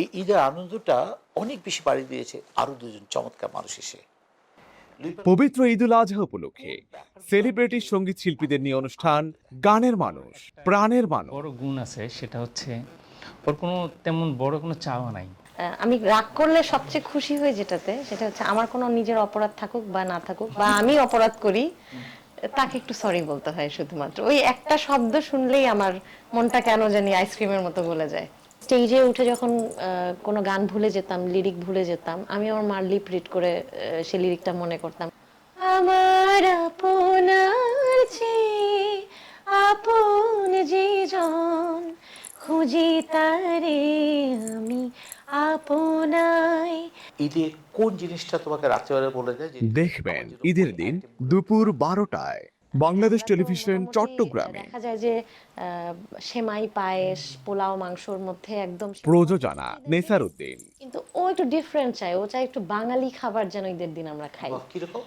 এই ঈদের আনন্দটা অনেক বেশি বাড়িয়ে দিয়েছে আরো দুজন চমৎকার মানুষ এসে। পবিত্র ঈদুল আজহা উপলক্ষে সেলিব্রিটি সঙ্গীত শিল্পীদের নিয়ে অনুষ্ঠান গানের মানুষ প্রাণের মানুষ। বড় গুণ আছে, সেটা হচ্ছে ওর কোনো তেমন বড় কোনো চাওয়া নাই। আমি রাগ করলে সবচেয়ে খুশি হই যেটাতে, সেটা হচ্ছে আমার কোনো নিজের অপরাধ থাকুক বা না থাকুক, বা আমি অপরাধ করি, তাকে একটু সরি বলতে হয় শুধুমাত্র। ওই একটা শব্দ শুনলেই আমার মনটা কেন জানি আইসক্রিমের মতো গলে যায়। স্টেজে উঠে যখন কোনো গান ভুলে যেতাম, লিরিক ভুলে যেতাম, আমি আমার মার লিপ রিড করে সেই লিরিকটা মনে করতাম। আমার আপনার চেয়ে আপন যে জন, খুঁজি তারে আমি আপনায়। ঈদের কোন জিনিসটা তোমাকে রাত্রেবেলা বলে দেয় যে দেখবেন ঈদের দিন দুপুর 12টায় বাংলাদেশ টেলিভিশন চট্টগ্রামে। দেখা যায় যে সেমাই পায়েস পোলাও মাংসর মধ্যে একদম প্রযোজনা নেসার উদ্দিন। কিন্তু ও একটু ডিফারেন্ট চায়, ও চায় একটু বাঙালি খাবার যেন ঈদের দিন আমরা খাই। কিরকম?